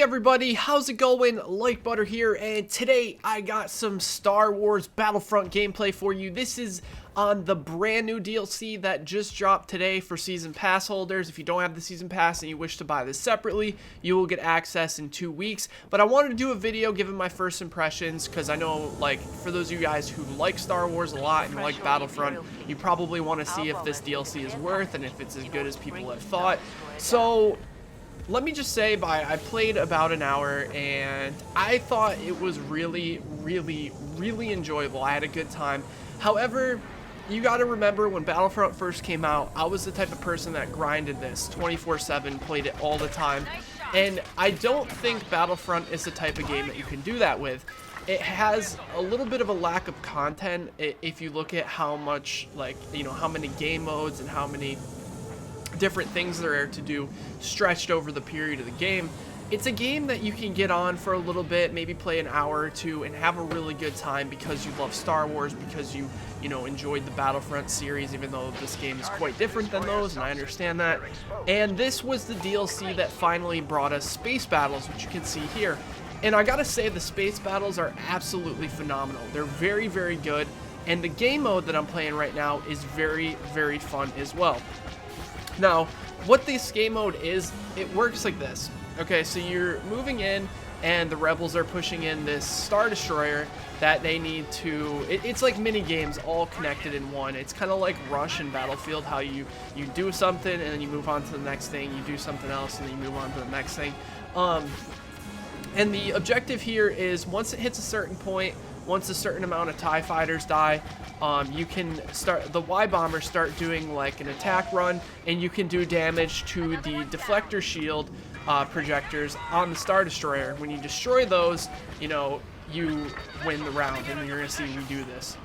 everybody, how's it going? Like Butter here, and today I got some Star Wars Battlefront gameplay for you. This is on the brand new DLC that just dropped today for Season Pass holders. If you don't have the Season Pass and you wish to buy this separately, you will get access in 2 weeks. But I wanted to do a video giving my first impressions, because I know, like, for those of you guys who like Star Wars a lot and like Battlefront, you probably want to see if this DLC is worth and if it's as good as people have thought. So let me just say, I played about an hour and I thought it was really enjoyable. I had a good time. However, you got to remember, when Battlefront first came out, I was the type of person that grinded this 24/7, played it all the time, and I don't think Battlefront is the type of game that you can do that with. It has a little bit of a lack of content if you look at how much, like, you know, how many game modes and how many different things there are to do stretched over the period of the game. It's a game that you can get on for a little bit, maybe play an hour or two and have a really good time because you love Star Wars, because you know, enjoyed the Battlefront series, even though this game is quite different than those, and I understand that. And this was the DLC that finally brought us space battles, which you can see here. And I gotta say, the space battles are absolutely phenomenal. They're very good, and the game mode that I'm playing right now is very fun as well. Now, what this game mode is, it works like this. Okay, so you're moving in, and the rebels are pushing in this Star Destroyer that they need to... It's like mini games all connected in one. It's kind of like Rush and Battlefield, how you do something and then you move on to the next thing, you do something else and then you move on to the next thing. And the objective here is, once it hits a certain point, once a certain amount of TIE fighters die, you can start, the Y-bombers start doing like an attack run, and you can do damage to the deflector shield projectors on the Star Destroyer. When you destroy those, you know, you win the round, and you're gonna see me do this.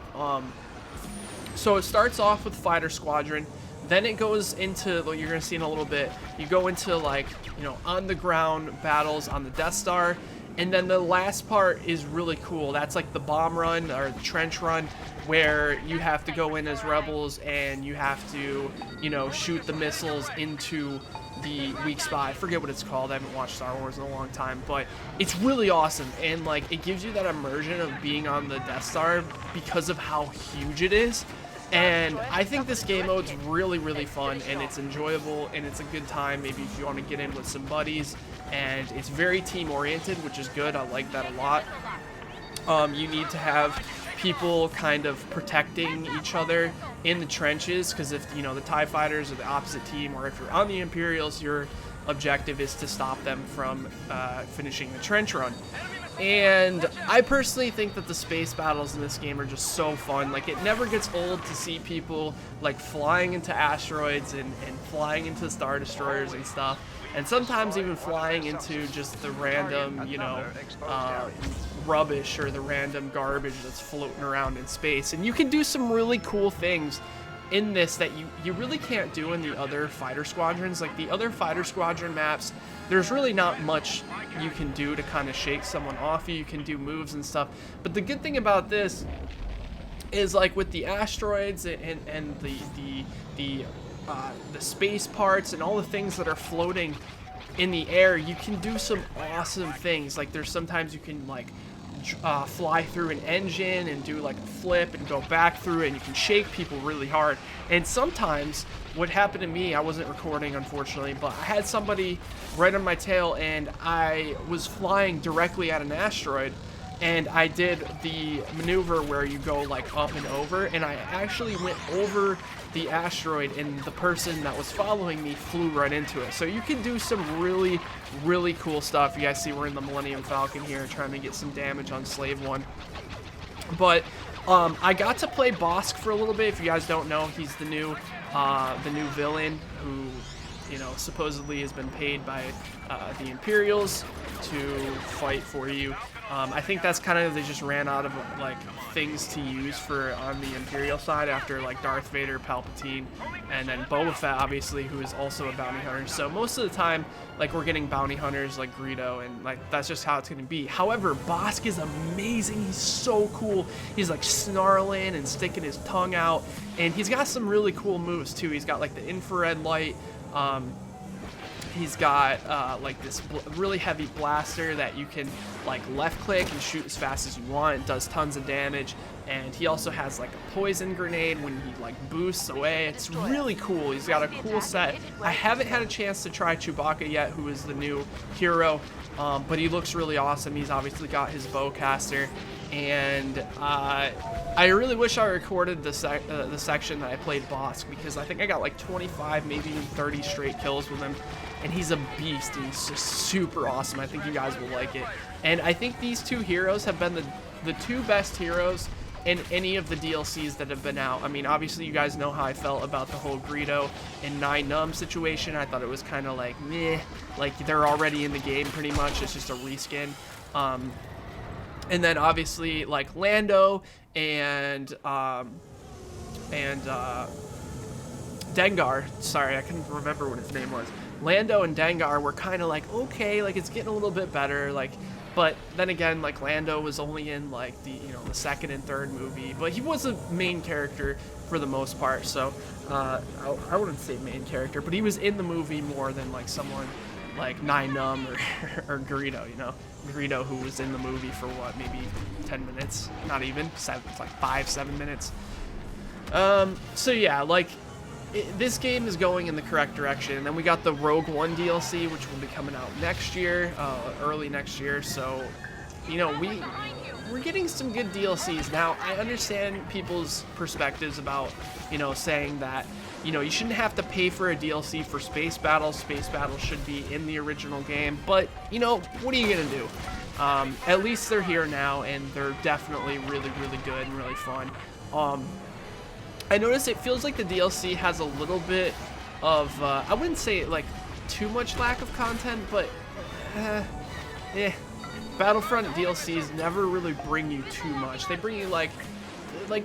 So it starts off with Fighter Squadron, then it goes into, what you're gonna see in a little bit, you go into, like, you know, on the ground battles on the Death Star. And then the last part is really cool. That's like the bomb run, or the trench run, where you have to go in as rebels and you have to, you know, shoot the missiles into the weak spot. I forget what it's called. I haven't watched Star Wars in a long time, but it's really awesome. And, like, it gives you that immersion of being on the Death Star because of how huge it is. And I think this game mode's really fun, and it's enjoyable, and it's a good time maybe if you want to get in with some buddies. And it's very team oriented, which is good. I like that a lot. You need to have people kind of protecting each other in the trenches, because if, you know, the TIE fighters are the opposite team, or if you're on the Imperials, your objective is to stop them from finishing the trench run. And I personally think that the space battles in this game are just so fun. Like, it never gets old to see people, like, flying into asteroids and flying into Star Destroyers and stuff. And sometimes even flying into just the random, you know, rubbish or the random garbage that's floating around in space. And you can do some really cool things in this that you really can't do in the other fighter squadrons. Like, the other fighter squadron maps, there's really not much you can do to kind of shake someone off you. You can do moves and stuff. But the good thing about this is, like, with the asteroids and the space parts and all the things that are floating in the air, you can do some awesome things. Like, there's sometimes you can, like, fly through an engine and do like a flip and go back through it, and you can shake people really hard. And sometimes what happened to me, I wasn't recording unfortunately, but I had somebody right on my tail and I was flying directly at an asteroid, and I did the maneuver where you go like up and over, and I actually went over the asteroid, and the person that was following me flew right into it. So you can do some really cool stuff. You guys see we're in the Millennium Falcon here, trying to get some damage on Slave One. But I got to play Bossk for a little bit. If you guys don't know, he's the new villain who, you know, supposedly has been paid by the Imperials to fight for you. I think that's kind of, they just ran out of, like, things to use for on the Imperial side after, like, Darth Vader, Palpatine, and then Boba Fett, obviously, who is also a bounty hunter. So most of the time, like, we're getting bounty hunters like Greedo, and, like, that's just how it's going to be. However, Bossk is amazing. He's so cool. He's, like, snarling and sticking his tongue out, and he's got some really cool moves too. He's got, like, the infrared light. He's got like this really heavy blaster that you can like left click and shoot as fast as you want. It does tons of damage. And he also has like a poison grenade when he like boosts away. It's really cool. He's got a cool set. I haven't had a chance to try Chewbacca yet, who is the new hero, but he looks really awesome. He's obviously got his bowcaster, and I really wish I recorded the section that I played Bossk, because I think I got like 25, maybe even 30 straight kills with him, and he's a beast, and he's just super awesome. I think you guys will like it. And I think these two heroes have been the two best heroes in any of the DLCs that have been out. I mean, obviously you guys know how I felt about the whole Greedo and 9 situation. I thought it was kind of like meh, like they're already in the game pretty much. It's just a reskin. And then obviously like Lando and Dengar. Sorry, I couldn't remember what his name was. Lando and Dengar were kind of like, okay, like it's getting a little bit better, like. But then again, like Lando was only in like the the second and third movie, but he was a main character for the most part. So I wouldn't say main character, but he was in the movie more than like someone like 9 or Greedo. Greedo, who was in the movie for what, maybe 10 minutes, not even 7, it's like 5-7 minutes. So yeah, like. This game is going in the correct direction. And then we got the Rogue One DLC, which will be coming out next year, early next year. So, we're getting some good DLCs. Now, I understand people's perspectives about, saying that, you shouldn't have to pay for a DLC for Space Battle. Space Battle should be in the original game. But, what are you going to do? At least they're here now, and they're definitely really, really good and really fun. I noticed it feels like the DLC has a little bit of, I wouldn't say like too much lack of content, but Battlefront DLCs never really bring you too much. They bring you like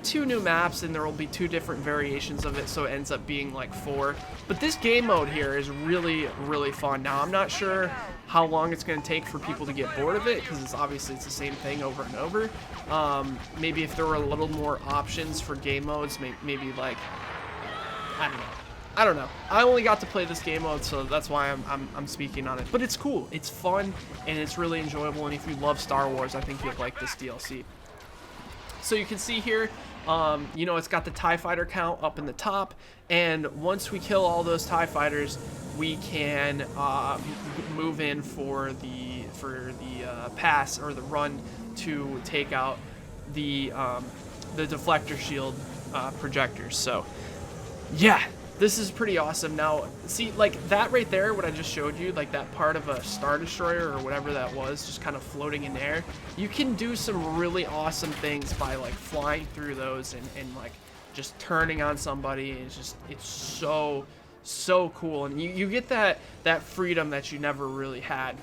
2 new maps, and there will be 2 different variations of it, so it ends up being like 4. But this game mode here is really, really fun. Now, I'm not sure how long it's going to take for people to get bored of it, because it's the same thing over and over. Maybe if there were a little more options for game modes, maybe like, I don't know. I only got to play this game mode, so that's why I'm speaking on it. But it's cool, it's fun, and it's really enjoyable. And if you love Star Wars, I think you'll like this DLC. So you can see here, it's got the TIE fighter count up in the top, and once we kill all those TIE fighters, we can move in for the pass or the run to take out the deflector shield projectors. So yeah, this is pretty awesome. Now, see, like that right there, what I just showed you, like that part of a Star Destroyer or whatever that was, just kind of floating in air, you can do some really awesome things by like flying through those and like just turning on somebody. It's so cool, and you get that freedom that you never really had.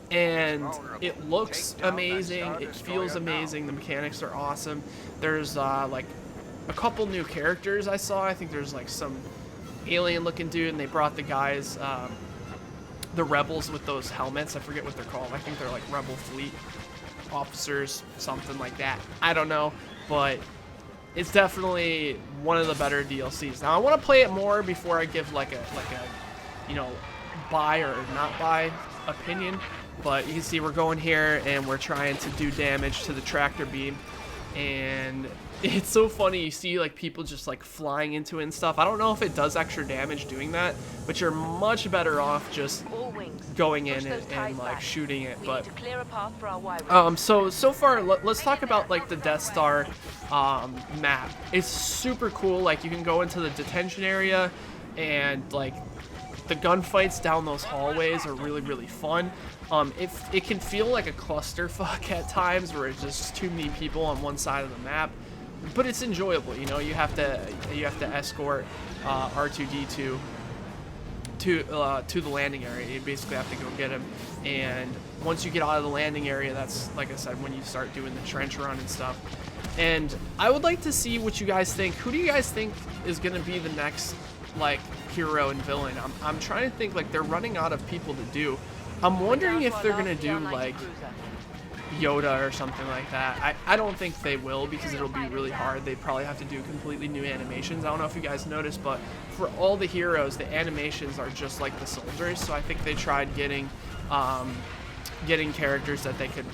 And it looks amazing, it feels amazing, the mechanics are awesome. There's like a couple new characters I saw. I think there's like some alien looking dude, and they brought the guys, the rebels with those helmets. I forget what they're called. I think they're like Rebel Fleet officers, something like that. I don't know, but it's definitely one of the better DLCs. Now I want to play it more before I give like a buy or not buy opinion. But you can see we're going here and we're trying to do damage to the tractor beam, and it's so funny. You see like people just like flying into it and stuff. I don't know if it does extra damage doing that, but you're much better off just going in and like shooting it. But so far let's talk about like the Death Star map. It's super cool. Like you can go into the detention area, and like the gunfights down those hallways are really, really fun. It can feel like a clusterfuck at times, where it's just too many people on one side of the map, but it's enjoyable. You have to escort R2-D2 to the landing area. You basically have to go get him, and once you get out of the landing area, that's, like I said, when you start doing the trench run and stuff. And I would like to see what you guys think. Who do you guys think is going to be the next like hero and villain? I'm trying to think. Like, they're running out of people to do. I'm wondering if they're gonna do like Yoda or something like that. I don't think they will, because it'll be really hard. They probably have to do completely new animations. I don't know if you guys noticed, but for all the heroes, the animations are just like the soldiers. So I think they tried getting characters that they could,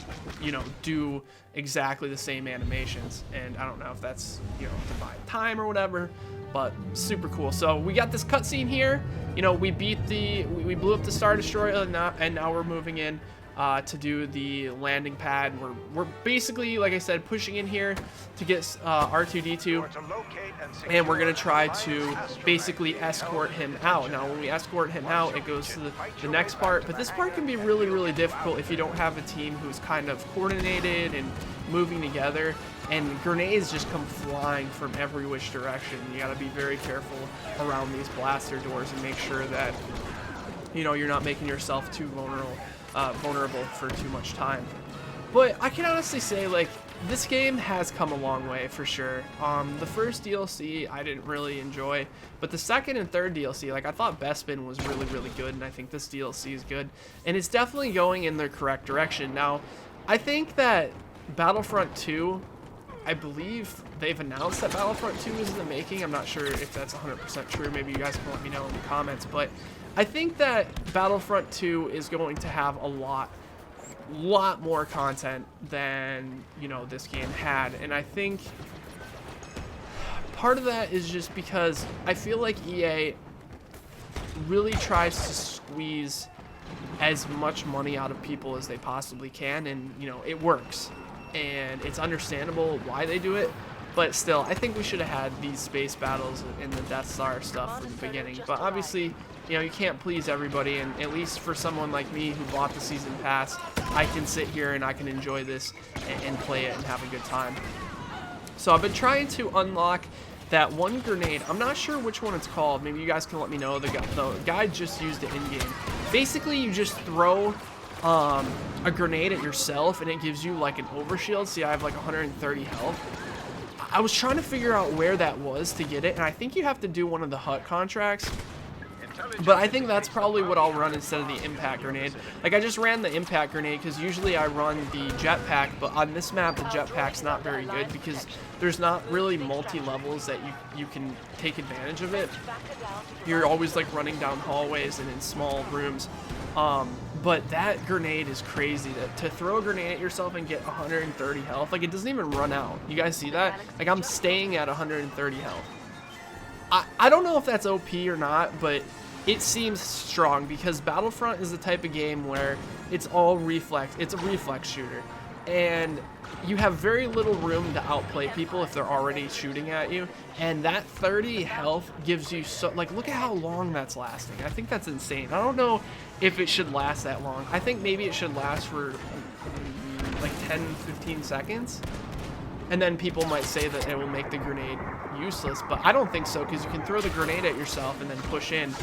you know, do exactly the same animations. And I don't know if that's, you know, to buy time or whatever, but super cool. So we got this cutscene here. You know, we blew up the Star Destroyer, and now we're moving in to do the landing pad. We're basically, like I said, pushing in here to get R2-D2, and we're gonna try to basically escort him out. Now, when we escort him out, it goes to the next part, but this part can be really, really difficult if you don't have a team who's kind of coordinated and moving together, and grenades just come flying from every which direction. You gotta be very careful around these blaster doors and make sure that, you know, you're not making yourself too vulnerable for too much time. But I can honestly say, like, this game has come a long way for sure. The first DLC I didn't really enjoy, but the second and third DLC, like, I thought Bespin was really, really good, and I think this DLC is good, and it's definitely going in the correct direction. Now, I think that Battlefront 2, I believe they've announced that Battlefront 2 is in the making. I'm not sure if that's 100% true. Maybe you guys can let me know in the comments, but I think that Battlefront 2 is going to have a lot more content than, you know, this game had. And I think part of that is just because I feel like EA really tries to squeeze as much money out of people as they possibly can, and, you know, it works. And it's understandable why they do it, but still, I think we should have had these space battles and the Death Star stuff from the beginning. But obviously, you know, you can't please everybody, and at least for someone like me who bought the season pass, I can sit here and I can enjoy this and play it and have a good time. So I've been trying to unlock that one grenade. I'm not sure which one it's called. Maybe you guys can let me know. The guy just used it in-game. Basically, you just throw a grenade at yourself, and it gives you like an overshield. See, I have like 130 health. I was trying to figure out where that was to get it, and I think you have to do one of the hut contracts. But I think that's probably what I'll run instead of the impact grenade. Like, I just ran the impact grenade because usually I run the jetpack, but on this map the jetpack's not very good because there's not really multi-levels that you can take advantage of it. You're always like running down hallways and in small rooms. But that grenade is crazy. To throw a grenade at yourself and get 130 health, like, it doesn't even run out. You guys see that? Like, I'm staying at 130 health. I don't know if that's OP or not, but it seems strong because Battlefront is the type of game where it's all reflex. It's a reflex shooter, and you have very little room to outplay people if they're already shooting at you. And that 30 health gives you so, like, look at how long that's lasting. I think that's insane. I don't know if it should last that long. I think maybe it should last for like 10-15 seconds. And then people might say that it will make the grenade useless, but I don't think so, because you can throw the grenade at yourself and then push in.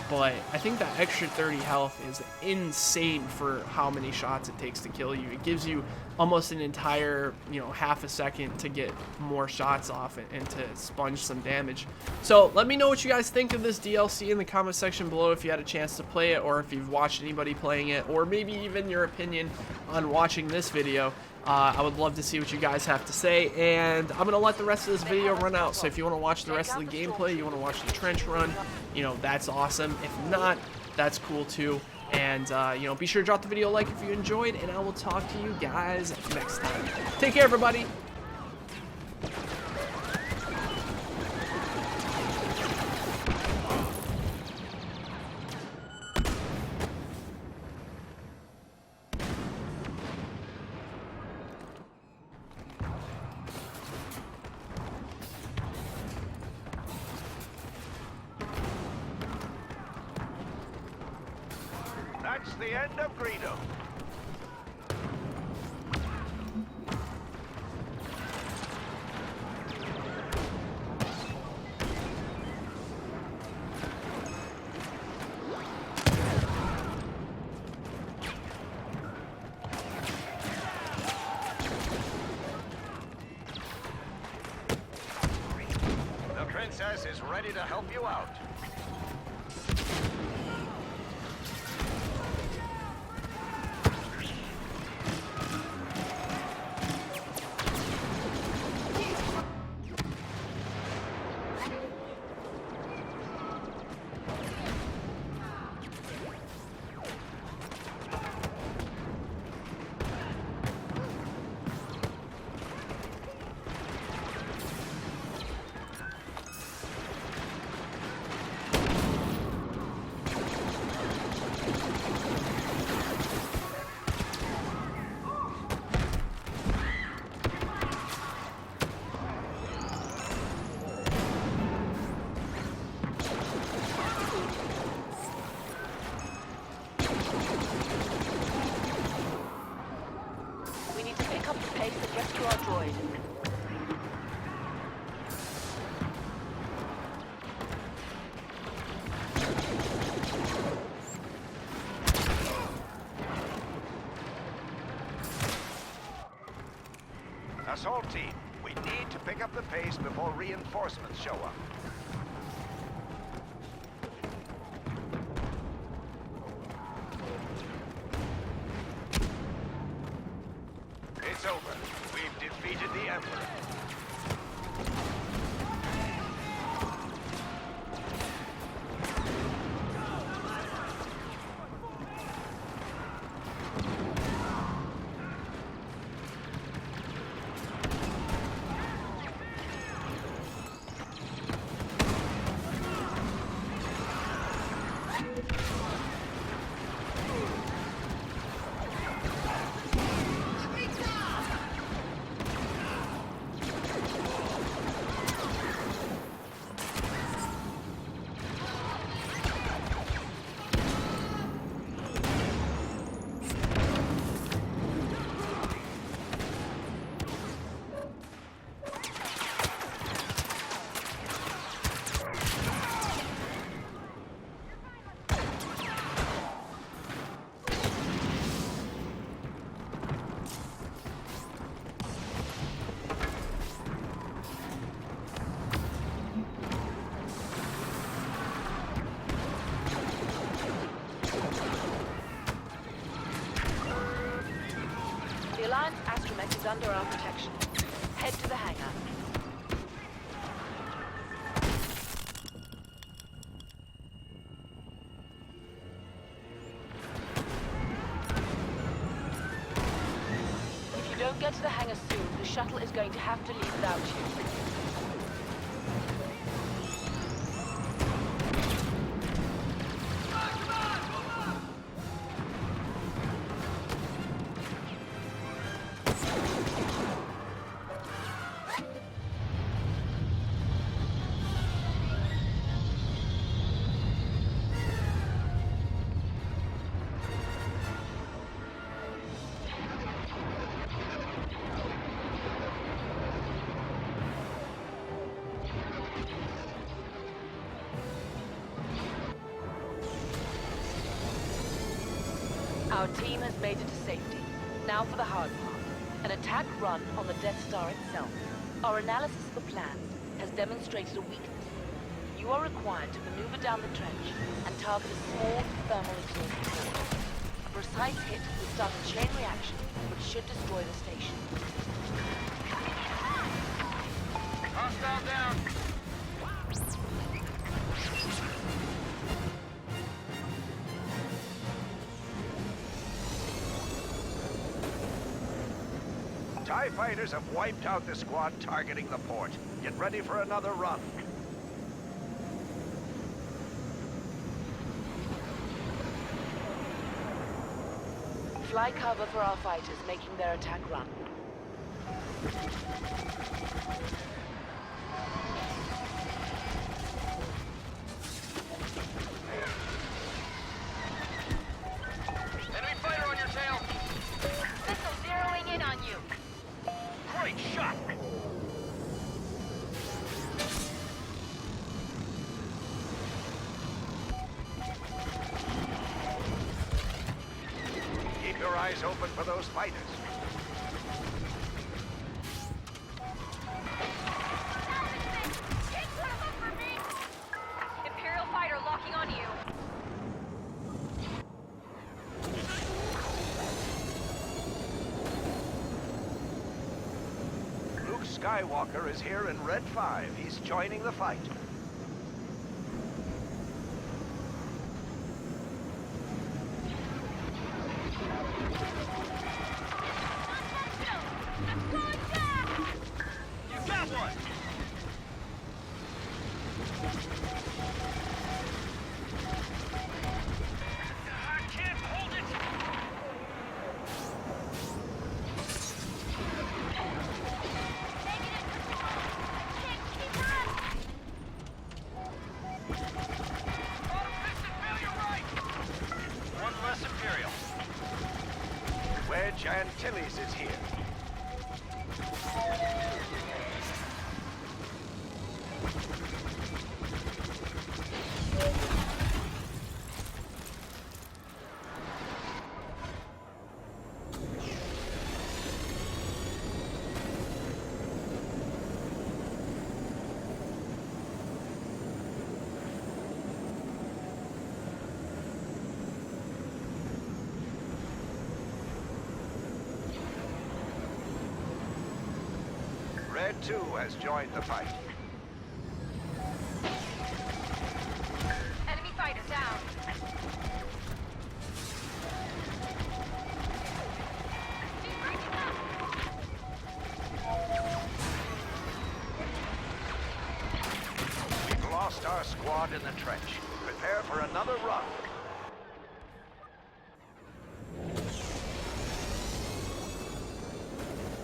But I think that extra 30 health is insane for how many shots it takes to kill you. It gives you almost an entire, you know, half a second to get more shots off and to sponge some damage. So let me know what you guys think of this DLC in the comment section below if you had a chance to play it, or if you've watched anybody playing it, or maybe even your opinion on watching this video. I would love to see what you guys have to say, and I'm going to let the rest of this video run out. So if you want to watch the rest of the gameplay, you want to watch the trench run, you know, that's awesome. If not, that's cool too. And, you know, be sure to drop the video a like if you enjoyed, and I will talk to you guys next time. Take care, everybody. That's the end of Greedo. The princess is ready to help you out. destroyed. Assault team, we need to pick up the pace before reinforcements show up. It's over. We've defeated the Emperor. The Alliance astromech is under our protection. Head to the hangar. If you don't get to the hangar soon, the shuttle is going to have to leave without you. Our team has made it to safety. Now for the hard part. An attack run on the Death Star itself. Our analysis of the plans has demonstrated a weakness. You are required to maneuver down the trench and target a small thermal exhaust core. A precise hit will start a chain reaction which should destroy the station. Hostile down! TIE fighters have wiped out the squad targeting the port. Get ready for another run. Fly cover for our fighters making their attack run. Enemy fighter on your tail! Missile zeroing in on you. Great shot! Keep your eyes open for those fighters. Imperial fighter locking on you. Luke Skywalker is here in Red 5. He's joining the fight. You got one! I can't hold it! One less Imperial. Wedge Antilles is here. Red 2 has joined the fight. Enemy fighter down. We've lost our squad in the trench. Prepare for another run.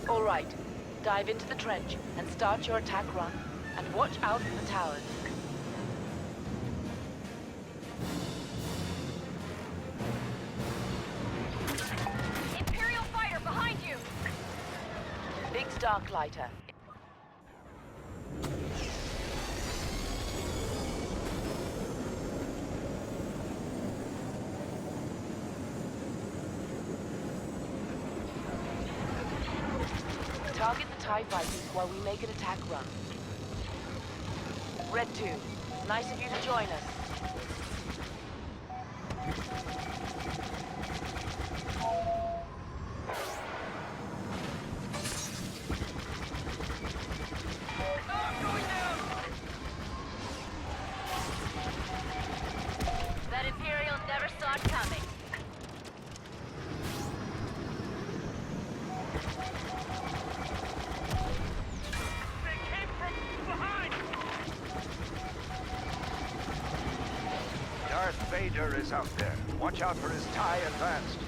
All right. Dive into the trench and start your attack run. And watch out for the towers. Imperial fighter behind you! Big Starklighter. Target the TIE fighters while we make an attack run. Red 2, nice of you to join us. That Imperial never saw it coming. Darth Vader is out there. Watch out for his TIE advanced.